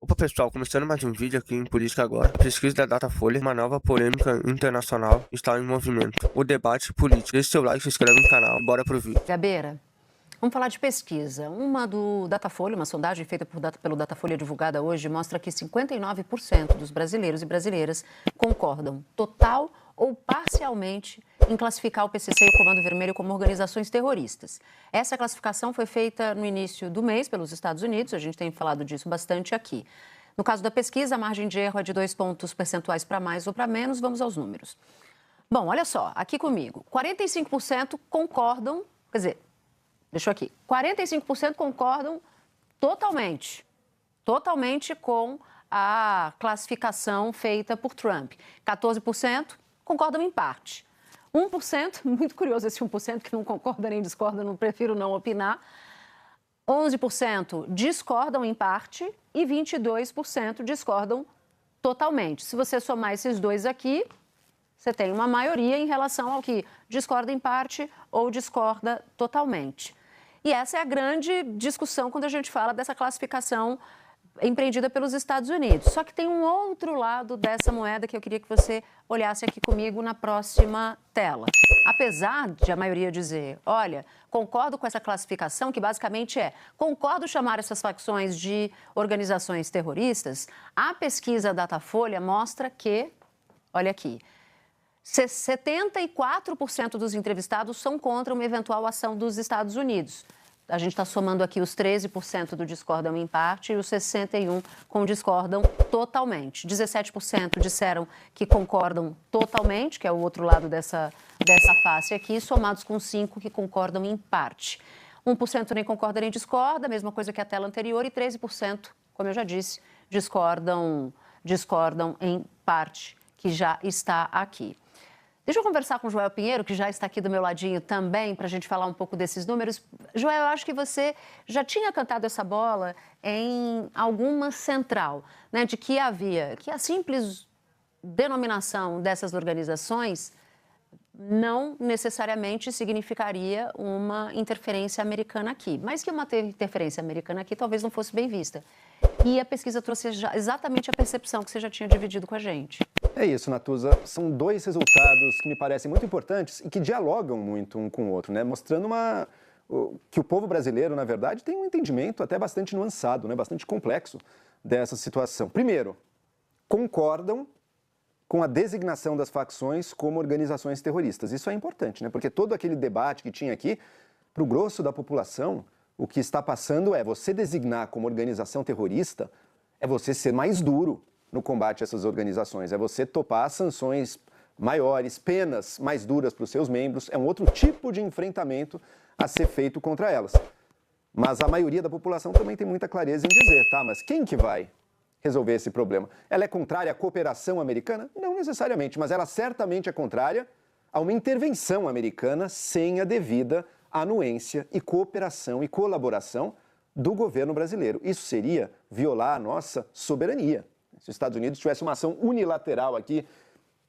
Opa pessoal, começando mais um vídeo aqui em Política Agora. Pesquisa da Datafolha, uma nova polêmica internacional está em movimento. O debate político. Deixe seu like, se inscreve no canal, bora pro vídeo. Gabeira, vamos falar de pesquisa. Uma do Datafolha, uma sondagem feita pelo Datafolha divulgada hoje, mostra que 59% dos brasileiros e brasileiras concordam total ou parcialmente em classificar o PCC e o Comando Vermelho como organizações terroristas. Essa classificação foi feita no início do mês pelos Estados Unidos, a gente tem falado disso bastante aqui. No caso da pesquisa, a margem de erro é de 2 pontos percentuais para mais ou para menos. Vamos aos números. Bom, olha só, aqui comigo, 45% concordam, quer dizer, deixa eu aqui, 45% concordam totalmente com a classificação feita por Trump. 14% concordam em parte. 1%, muito curioso esse 1% que não concorda nem discorda, não prefiro não opinar. 11% discordam em parte e 22% discordam totalmente. Se você somar esses dois aqui, você tem uma maioria em relação ao que discorda em parte ou discorda totalmente. E essa é a grande discussão quando a gente fala dessa classificação empreendida pelos Estados Unidos. Só que tem um outro lado dessa moeda que eu queria que você olhasse aqui comigo na próxima tela. Apesar de a maioria dizer, olha, concordo com essa classificação, que basicamente é, concordo chamar essas facções de organizações terroristas, a pesquisa Datafolha mostra que, olha aqui, 74% dos entrevistados são contra uma eventual ação dos Estados Unidos. A gente está somando aqui os 13% do discordam em parte e os 61% com discordam totalmente. 17% disseram que concordam totalmente, que é o outro lado dessa face aqui, somados com 5% que concordam em parte. 1% nem concorda nem discorda, a mesma coisa que a tela anterior, e 13%, como eu já disse, discordam em parte, que já está aqui. Deixa eu conversar com o Joel Pinheiro, que já está aqui do meu ladinho também, para a gente falar um pouco desses números. Joel, eu acho que você já tinha cantado essa bola em alguma central, né, de que a simples denominação dessas organizações não necessariamente significaria uma interferência americana aqui, mas que uma interferência americana aqui talvez não fosse bem vista. E a pesquisa trouxe exatamente a percepção que você já tinha dividido com a gente. É isso, Natuza. São dois resultados que me parecem muito importantes e que dialogam muito um com o outro, né? Mostrando que o povo brasileiro, na verdade, tem um entendimento até bastante nuançado, né? Bastante complexo dessa situação. Primeiro, concordam com a designação das facções como organizações terroristas. Isso é importante, né? Porque todo aquele debate que tinha aqui, para o grosso da população, o que está passando é você designar como organização terrorista, é você ser mais duro no combate a essas organizações, é você topar sanções maiores, penas mais duras para os seus membros, é um outro tipo de enfrentamento a ser feito contra elas. Mas a maioria da população também tem muita clareza em dizer, tá, mas quem que vai resolver esse problema? Ela é contrária à cooperação americana? Não necessariamente, mas ela certamente é contrária a uma intervenção americana sem a devida anuência e cooperação e colaboração do governo brasileiro. Isso seria violar a nossa soberania. Se os Estados Unidos tivesse uma ação unilateral aqui,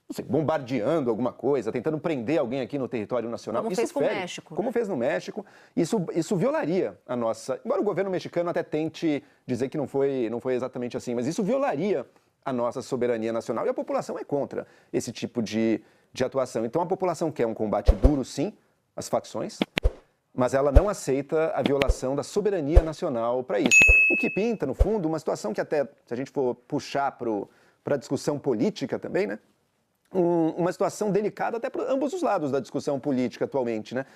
não sei, bombardeando alguma coisa, tentando prender alguém aqui no território nacional... Como fez com o México. Como fez no México, isso violaria a nossa... Embora o governo mexicano até tente dizer que não foi exatamente assim, mas isso violaria a nossa soberania nacional e a população é contra esse tipo de atuação. Então a população quer um combate duro, sim, às facções, mas ela não aceita a violação da soberania nacional para isso. O que pinta, no fundo, uma situação que até, se a gente for puxar para a discussão política também, né? Uma situação delicada até para ambos os lados da discussão política atualmente, né?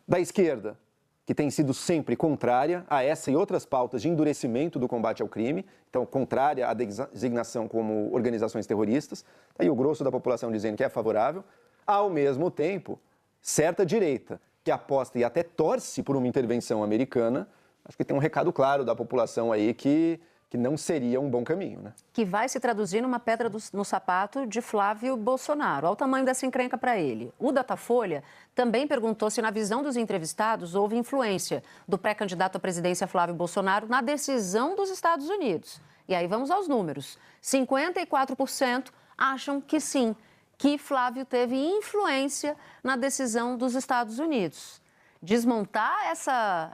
Da esquerda, que tem sido sempre contrária a essa e outras pautas de endurecimento do combate ao crime, então contrária à designação como organizações terroristas, aí o grosso da população dizendo que é favorável, ao mesmo tempo, certa direita, que aposta e até torce por uma intervenção americana, acho que tem um recado claro da população aí que não seria um bom caminho, né? Que vai se traduzir numa pedra no sapato de Flávio Bolsonaro. Olha o tamanho dessa encrenca para ele. O Datafolha também perguntou se, na visão dos entrevistados, houve influência do pré-candidato à presidência Flávio Bolsonaro na decisão dos Estados Unidos. E aí vamos aos números. 54% acham que sim, que Flávio teve influência na decisão dos Estados Unidos. desmontar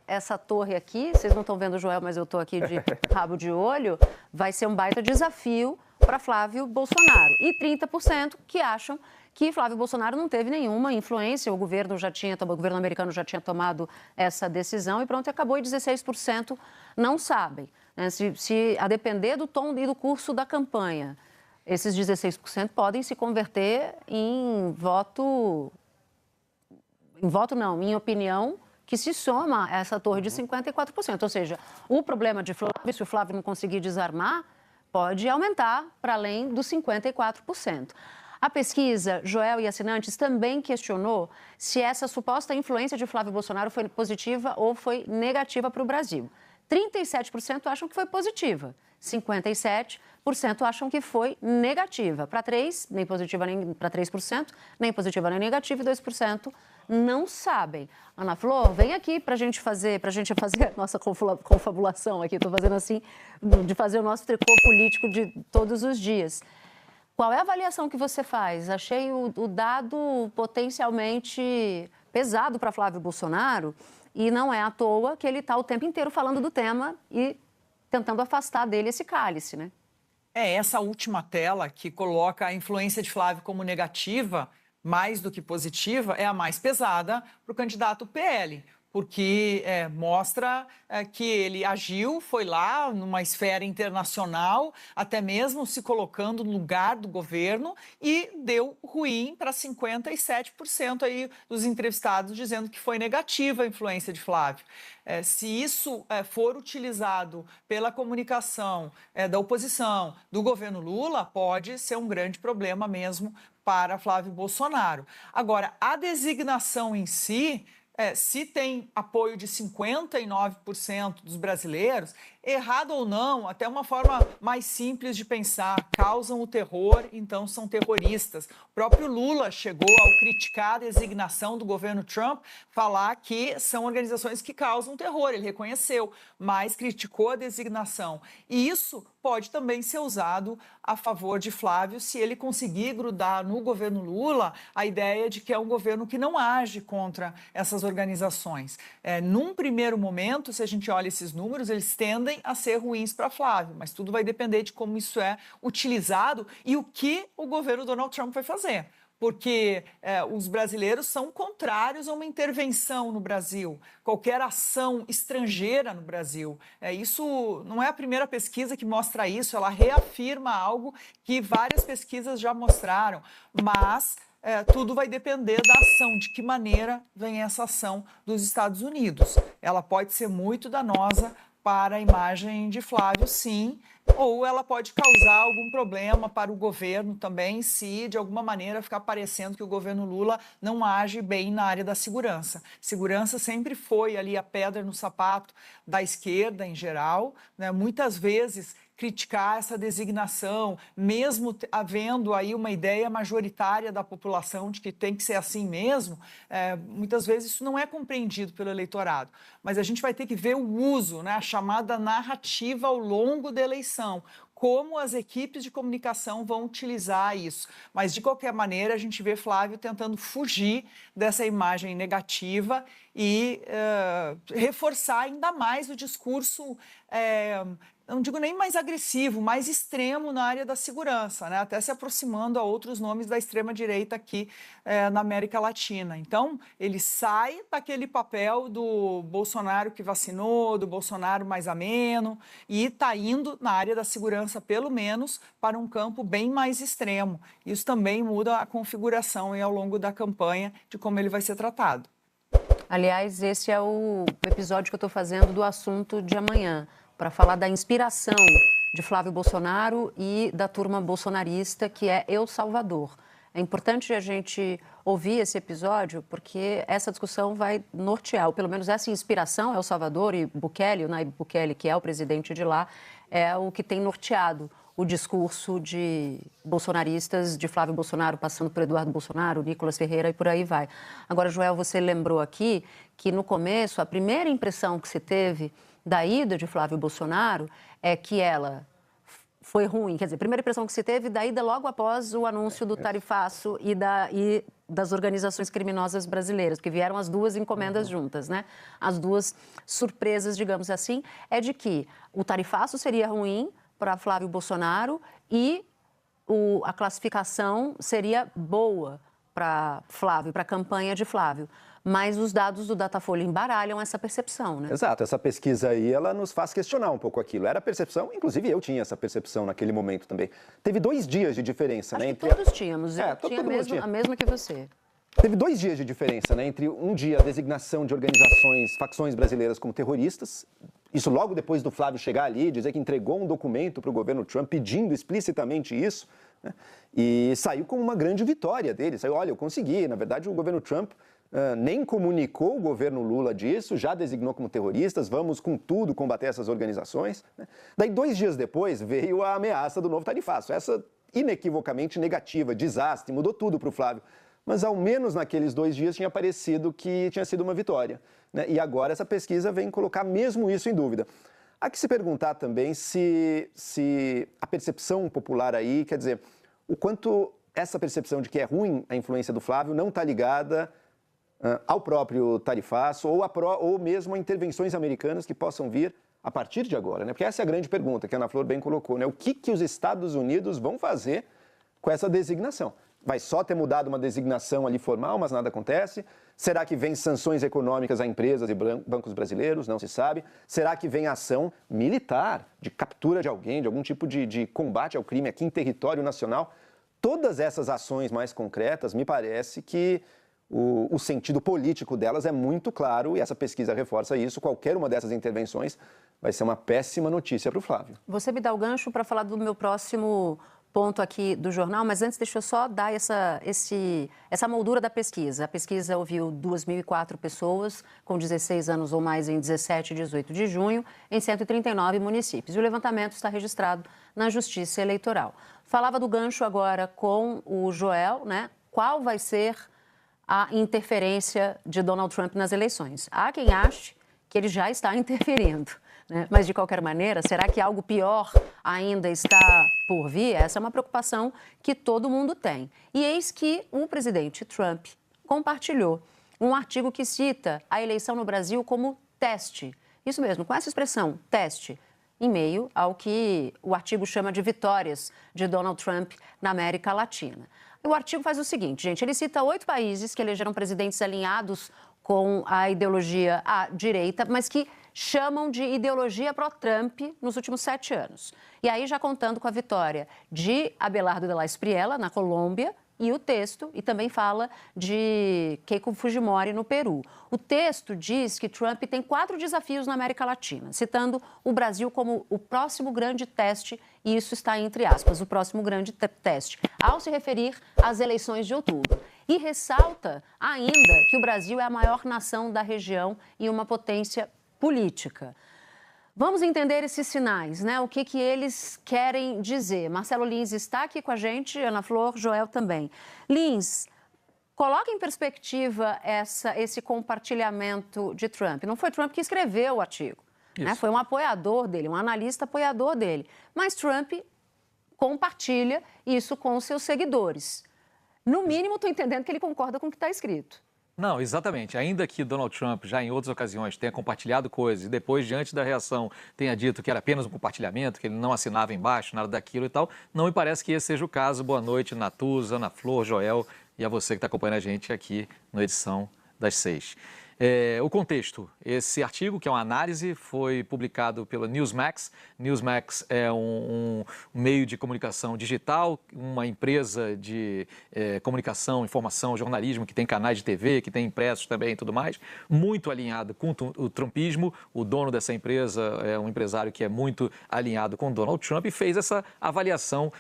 essa torre aqui, vocês não estão vendo o Joel, mas eu estou aqui de rabo de olho, vai ser um baita desafio para Flávio Bolsonaro. E 30% que acham que Flávio Bolsonaro não teve nenhuma influência, o governo americano já tinha tomado essa decisão e pronto, acabou, e 16% não sabem. Né? Se a depender do tom e do curso da campanha, esses 16% podem se converter em em opinião, que se soma a essa torre de 54%. Ou seja, o problema de Flávio, se o Flávio não conseguir desarmar, pode aumentar para além dos 54%. A pesquisa, Joel e assinantes, também questionou se essa suposta influência de Flávio Bolsonaro foi positiva ou foi negativa para o Brasil. 37% acham que foi positiva, 57% acham que foi negativa. Para 3%, nem positiva nem para 3%, nem positiva nem negativa, e 2% não sabem. Ana Flor, vem aqui para a gente fazer a nossa confabulação aqui, estou fazendo assim, de fazer o nosso tricô político de todos os dias. Qual é a avaliação que você faz? Achei o dado potencialmente pesado para Flávio Bolsonaro e não é à toa que ele está o tempo inteiro falando do tema e tentando afastar dele esse cálice, né? Essa última tela que coloca a influência de Flávio como negativa, mais do que positiva, é a mais pesada para o candidato PL, porque mostra que ele agiu, foi lá numa esfera internacional, até mesmo se colocando no lugar do governo, e deu ruim para 57% aí dos entrevistados dizendo que foi negativa a influência de Flávio. Se isso for utilizado pela comunicação da oposição, do governo Lula, pode ser um grande problema mesmo para Flávio Bolsonaro. Agora, a designação em si, se tem apoio de 59% dos brasileiros, errado ou não, até uma forma mais simples de pensar, causam o terror, então são terroristas. O próprio Lula chegou, ao criticar a designação do governo Trump, falar que são organizações que causam terror, ele reconheceu, mas criticou a designação. E isso pode também ser usado a favor de Flávio se ele conseguir grudar no governo Lula a ideia de que é um governo que não age contra essas organizações. Num primeiro momento, se a gente olha esses números, eles tendem a ser ruins para Flávio, mas tudo vai depender de como isso é utilizado e o que o governo Donald Trump vai fazer. Porque os brasileiros são contrários a uma intervenção no Brasil, qualquer ação estrangeira no Brasil. Isso não é a primeira pesquisa que mostra isso, ela reafirma algo que várias pesquisas já mostraram, mas tudo vai depender da ação, de que maneira vem essa ação dos Estados Unidos. Ela pode ser muito danosa para a imagem de Flávio, sim, ou ela pode causar algum problema para o governo também, se de alguma maneira ficar parecendo que o governo Lula não age bem na área da segurança. Segurança sempre foi ali a pedra no sapato da esquerda em geral, né? Muitas vezes criticar essa designação, mesmo havendo aí uma ideia majoritária da população de que tem que ser assim mesmo, muitas vezes isso não é compreendido pelo eleitorado. Mas a gente vai ter que ver o uso, né, a chamada narrativa ao longo da eleição, como as equipes de comunicação vão utilizar isso. Mas, de qualquer maneira, a gente vê Flávio tentando fugir dessa imagem negativa e reforçar ainda mais o discurso, não digo nem mais agressivo, mais extremo na área da segurança, né? Até se aproximando a outros nomes da extrema-direita aqui na América Latina. Então, ele sai daquele papel do Bolsonaro que vacinou, do Bolsonaro mais ameno, e está indo na área da segurança, pelo menos, para um campo bem mais extremo. Isso também muda a configuração ao longo da campanha de como ele vai ser tratado. Aliás, esse é o episódio que eu estou fazendo do assunto de amanhã, para falar da inspiração de Flávio Bolsonaro e da turma bolsonarista, que é El Salvador. É importante a gente ouvir esse episódio, porque essa discussão vai nortear, ou pelo menos essa inspiração, El Salvador e Bukele, o Nayib Bukele, que é o presidente de lá, é o que tem norteado o discurso de bolsonaristas, de Flávio Bolsonaro, passando por Eduardo Bolsonaro, Nicolas Ferreira e por aí vai. Agora, Joel, você lembrou aqui que no começo, a primeira impressão que se teve da ida de Flávio Bolsonaro é que ela foi ruim. Quer dizer, a primeira impressão que se teve, daí logo após o anúncio do tarifaço e das organizações criminosas brasileiras, porque vieram as duas encomendas juntas, né? As duas surpresas, digamos assim, é de que o tarifaço seria ruim para Flávio Bolsonaro e a classificação seria boa para Flávio, para a campanha de Flávio. Mas os dados do Datafolha embaralham essa percepção, né? Exato, essa pesquisa aí, ela nos faz questionar um pouco aquilo. Era a percepção, inclusive eu tinha essa percepção naquele momento também. Teve 2 dias de diferença, Acho né? que todos tínhamos, eu todo tinha mundo tinha. a mesma que você. Teve 2 dias de diferença, né? Entre um dia a designação de organizações, facções brasileiras como terroristas, isso logo depois do Flávio chegar ali, dizer que entregou um documento para o governo Trump pedindo explicitamente isso, né? E saiu como uma grande vitória dele. Saiu, olha, eu consegui. Na verdade, o governo Trump nem comunicou o governo Lula disso, já designou como terroristas, vamos com tudo combater essas organizações, né? Daí 2 dias depois veio a ameaça do novo tarifaço, essa inequivocamente negativa, desastre, mudou tudo para o Flávio. Mas ao menos naqueles 2 dias tinha parecido que tinha sido uma vitória, né? E agora essa pesquisa vem colocar mesmo isso em dúvida. Há que se perguntar também se a percepção popular aí, quer dizer, o quanto essa percepção de que é ruim a influência do Flávio não está ligada ao próprio tarifaço ou mesmo a intervenções americanas que possam vir a partir de agora, né? Porque essa é a grande pergunta que a Ana Flor bem colocou, né? O que os Estados Unidos vão fazer com essa designação? Vai só ter mudado uma designação ali formal, mas nada acontece? Será que vem sanções econômicas a empresas e bancos brasileiros? Não se sabe. Será que vem ação militar de captura de alguém, de algum tipo de combate ao crime aqui em território nacional? Todas essas ações mais concretas, me parece que o sentido político delas é muito claro e essa pesquisa reforça isso. Qualquer uma dessas intervenções vai ser uma péssima notícia para o Flávio. Você me dá o gancho para falar do meu próximo ponto aqui do jornal, mas antes deixa eu só dar essa moldura da pesquisa. A pesquisa ouviu 2.004 pessoas com 16 anos ou mais em 17 e 18 de junho em 139 municípios. E o levantamento está registrado na Justiça Eleitoral. Falava do gancho agora com o Joel, né? Qual vai ser a interferência de Donald Trump nas eleições? Há quem ache que ele já está interferindo, né? Mas, de qualquer maneira, será que algo pior ainda está por vir? Essa é uma preocupação que todo mundo tem. E eis que o presidente Trump compartilhou um artigo que cita a eleição no Brasil como teste. Isso mesmo, com essa expressão, teste, em meio ao que o artigo chama de vitórias de Donald Trump na América Latina. O artigo faz o seguinte, gente, ele cita 8 países que elegeram presidentes alinhados com a ideologia à direita, mas que chamam de ideologia pró-Trump nos últimos 7 anos. E aí já contando com a vitória de Abelardo de la Espriella, na Colômbia, e o texto, e também fala de Keiko Fujimori no Peru. O texto diz que Trump tem 4 desafios na América Latina, citando o Brasil como o próximo grande teste, e isso está entre aspas, o próximo grande teste, ao se referir às eleições de outubro. E ressalta ainda que o Brasil é a maior nação da região e uma potência política. Vamos entender esses sinais, né? O que eles querem dizer. Marcelo Lins está aqui com a gente, Ana Flor, Joel também. Lins, coloca em perspectiva esse compartilhamento de Trump. Não foi Trump que escreveu o artigo, né? Foi um apoiador dele, um analista apoiador dele. Mas Trump compartilha isso com os seus seguidores. No mínimo, estou entendendo que ele concorda com o que está escrito. Não, exatamente. Ainda que Donald Trump já em outras ocasiões tenha compartilhado coisas e depois, diante da reação, tenha dito que era apenas um compartilhamento, que ele não assinava embaixo, nada daquilo e tal, não me parece que esse seja o caso. Boa noite, Natuza, Ana Flor, Joel e a você que está acompanhando a gente aqui na edição das 6. O contexto, esse artigo, que é uma análise, foi publicado pela Newsmax. Newsmax é um meio de comunicação digital, uma empresa de comunicação, informação, jornalismo, que tem canais de TV, que tem impressos também e tudo mais, muito alinhado com o trumpismo. O dono dessa empresa é um empresário que é muito alinhado com Donald Trump e fez essa avaliação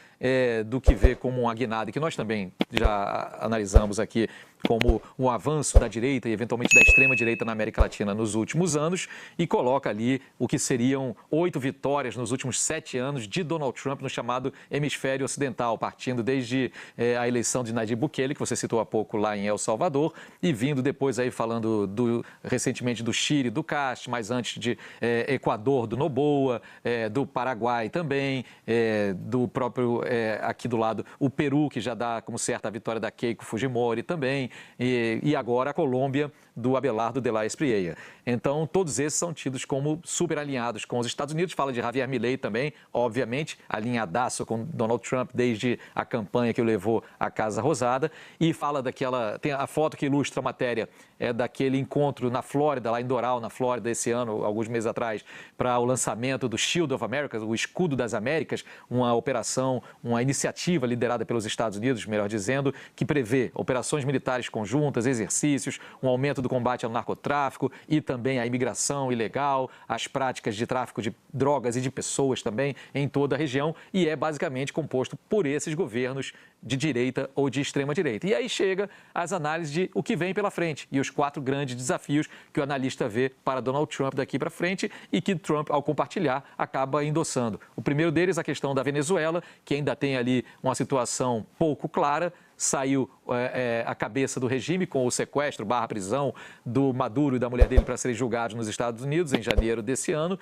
do que vê como uma guinada, que nós também já analisamos aqui como um avanço da direita e eventualmente da extrema-direita na América Latina nos últimos anos e coloca ali o que seriam 8 vitórias nos últimos 7 anos de Donald Trump no chamado hemisfério ocidental, partindo desde a eleição de Nayib Bukele, que você citou há pouco lá em El Salvador, e vindo depois aí falando recentemente do Chile, do Cast, mais antes de Equador, do Noboa, do Paraguai também, do próprio, aqui do lado, o Peru, que já dá como certa a vitória da Keiko Fujimori também, e agora a Colômbia do Abelardo de la Espriella. Então, todos esses são tidos como super alinhados com os Estados Unidos. Fala de Javier Milei também, obviamente, alinhadaço com Donald Trump desde a campanha que o levou à Casa Rosada. E fala daquela... Tem a foto que ilustra a matéria, daquele encontro na Flórida, lá em Doral, na Flórida, esse ano, alguns meses atrás, para o lançamento do Shield of America, o Escudo das Américas, uma operação, uma iniciativa liderada pelos Estados Unidos, melhor dizendo, que prevê operações militares conjuntas, exercícios, um aumento do combate ao narcotráfico e também à imigração ilegal, as práticas de tráfico de drogas e de pessoas também em toda a região, e é basicamente composto por esses governos de direita ou de extrema-direita. E aí chega as análises de o que vem pela frente e os 4 grandes desafios que o analista vê para Donald Trump daqui para frente e que Trump, ao compartilhar, acaba endossando. O primeiro deles, a questão da Venezuela, que ainda tem ali uma situação pouco clara. Saiu a cabeça do regime com o sequestro / prisão do Maduro e da mulher dele para serem julgados nos Estados Unidos em janeiro desse ano,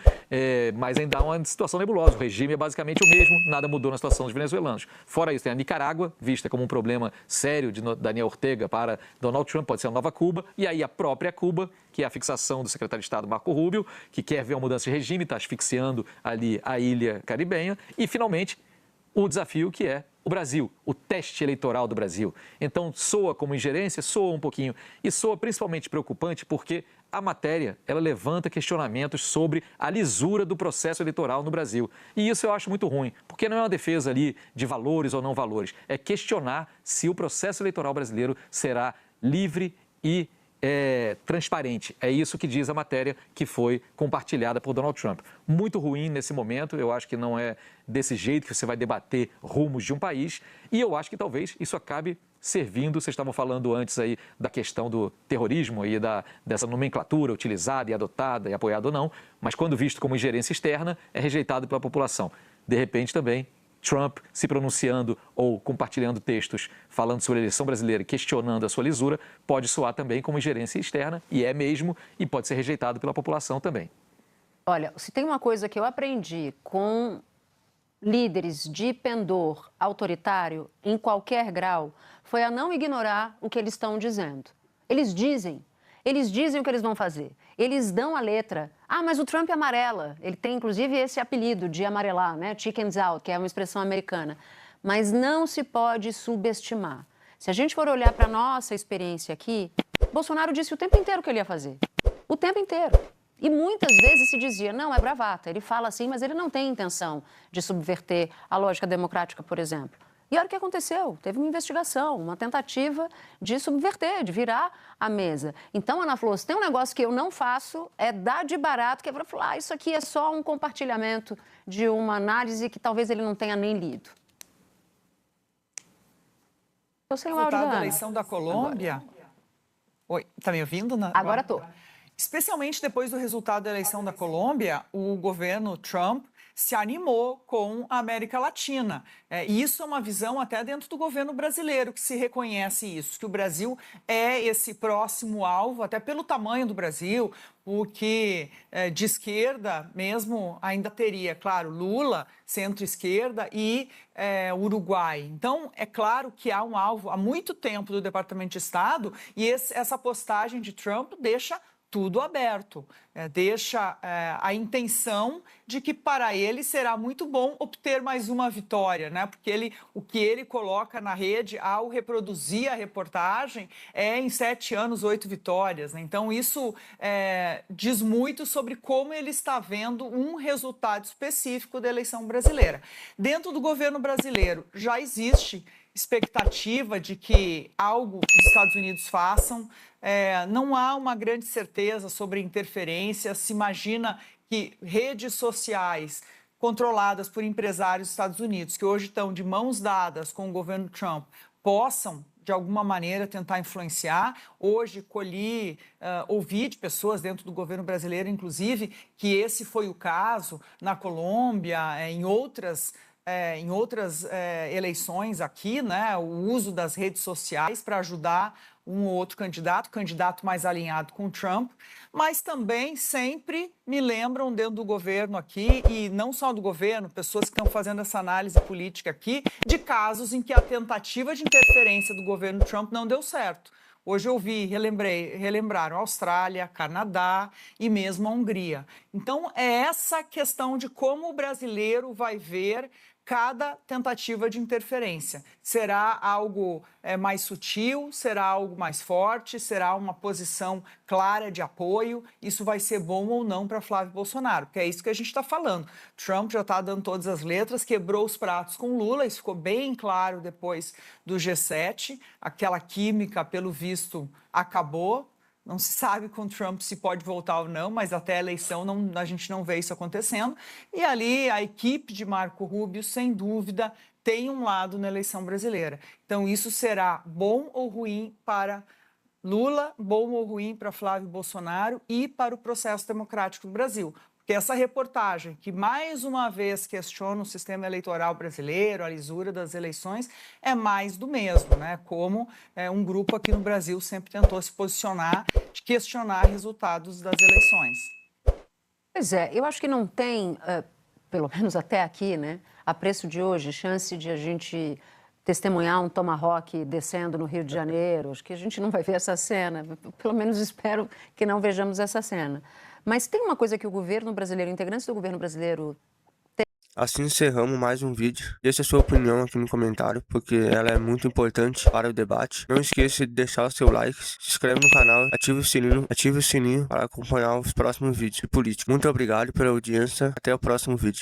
mas ainda há uma situação nebulosa. O regime é basicamente o mesmo, nada mudou na situação dos venezuelanos. Fora isso, tem a Nicarágua, vista como um problema sério de Daniel Ortega para Donald Trump, pode ser a nova Cuba, e aí a própria Cuba, que é a fixação do secretário de Estado Marco Rubio, que quer ver uma mudança de regime, está asfixiando ali a ilha caribenha, e finalmente o desafio que é o Brasil, o teste eleitoral do Brasil. Então, soa como ingerência, soa um pouquinho, e soa principalmente preocupante porque a matéria, ela levanta questionamentos sobre a lisura do processo eleitoral no Brasil. E isso eu acho muito ruim, porque não é uma defesa ali de valores ou não valores, é questionar se o processo eleitoral brasileiro será livre e transparente. É isso que diz a matéria que foi compartilhada por Donald Trump. Muito ruim nesse momento, eu acho que não é desse jeito que você vai debater rumos de um país, e eu acho que talvez isso acabe servindo, vocês estavam falando antes aí da questão do terrorismo e dessa nomenclatura utilizada e adotada e apoiada ou não, mas quando visto como ingerência externa, é rejeitado pela população. De repente também Trump se pronunciando ou compartilhando textos falando sobre a eleição brasileira e questionando a sua lisura, pode soar também como ingerência externa, e é mesmo, e pode ser rejeitado pela população também. Olha, se tem uma coisa que eu aprendi com líderes de pendor autoritário, em qualquer grau, foi a não ignorar o que eles estão dizendo. Eles dizem o que eles vão fazer. Eles dão a letra. Ah, mas o Trump é amarela. Ele tem, inclusive, esse apelido de amarelar, né? Chickens out, que é uma expressão americana. Mas não se pode subestimar. Se a gente for olhar para a nossa experiência aqui, Bolsonaro disse o tempo inteiro o que ele ia fazer. O tempo inteiro. E muitas vezes se dizia, não, é bravata. Ele fala assim, mas ele não tem intenção de subverter a lógica democrática, por exemplo. E olha o que aconteceu, teve uma investigação, uma tentativa de subverter, de virar a mesa. Então, Ana Flor, se tem um negócio que eu não faço, é dar de barato, que é para falar, isso aqui é só um compartilhamento de uma análise que talvez ele não tenha nem lido. Estou sem o áudio da Ana. Da eleição da Colômbia... Agora. Oi, tá me ouvindo? Agora estou. Especialmente depois do resultado da eleição da Colômbia, o governo Trump se animou com a América Latina. E isso é uma visão até dentro do governo brasileiro, que se reconhece isso, que o Brasil é esse próximo alvo, até pelo tamanho do Brasil, porque de esquerda mesmo ainda teria, claro, Lula, centro-esquerda e Uruguai. Então, é claro que há um alvo há muito tempo do Departamento de Estado e essa postagem de Trump deixa tudo aberto, deixa a intenção de que para ele será muito bom obter mais uma vitória, né? Porque o que ele coloca na rede ao reproduzir a reportagem é em 7 anos, 8 vitórias, né? Então isso diz muito sobre como ele está vendo um resultado específico da eleição brasileira. Dentro do governo brasileiro já existe expectativa de que algo os Estados Unidos façam. Não há uma grande certeza sobre interferência. Se imagina que redes sociais controladas por empresários dos Estados Unidos, que hoje estão de mãos dadas com o governo Trump, possam, de alguma maneira, tentar influenciar. Hoje, ouvi de pessoas dentro do governo brasileiro, inclusive, que esse foi o caso na Colômbia, em outras eleições aqui, né, o uso das redes sociais para ajudar um ou outro candidato mais alinhado com Trump, mas também sempre me lembram dentro do governo aqui, e não só do governo, pessoas que estão fazendo essa análise política aqui, de casos em que a tentativa de interferência do governo Trump não deu certo. Hoje eu relembraram a Austrália, Canadá e mesmo a Hungria. Então, é essa questão de como o brasileiro vai ver cada tentativa de interferência. Será algo mais sutil? Será algo mais forte? Será uma posição clara de apoio? Isso vai ser bom ou não para Flávio Bolsonaro? Porque é isso que a gente está falando. Trump já está dando todas as letras, quebrou os pratos com Lula, isso ficou bem claro depois do G7. Aquela química, pelo visto, acabou. Não se sabe com Trump se pode voltar ou não, mas até a eleição a gente não vê isso acontecendo. E ali a equipe de Marco Rubio, sem dúvida, tem um lado na eleição brasileira. Então isso será bom ou ruim para Lula, bom ou ruim para Flávio Bolsonaro e para o processo democrático do Brasil. Porque essa reportagem, que mais uma vez questiona o sistema eleitoral brasileiro, a lisura das eleições, é mais do mesmo, né? Como um grupo aqui no Brasil sempre tentou se posicionar, de questionar resultados das eleições. Pois é, eu acho que não tem, pelo menos até aqui, né, a preço de hoje, chance de a gente testemunhar um Tomahawk descendo no Rio de Janeiro. Acho que a gente não vai ver essa cena, pelo menos espero que não vejamos essa cena. Mas tem uma coisa que o governo brasileiro, integrantes do governo brasileiro... Assim encerramos mais um vídeo. Deixe a sua opinião aqui no comentário, porque ela é muito importante para o debate. Não esqueça de deixar o seu like, se inscreve no canal, ative o sininho para acompanhar os próximos vídeos de política. Muito obrigado pela audiência, até o próximo vídeo.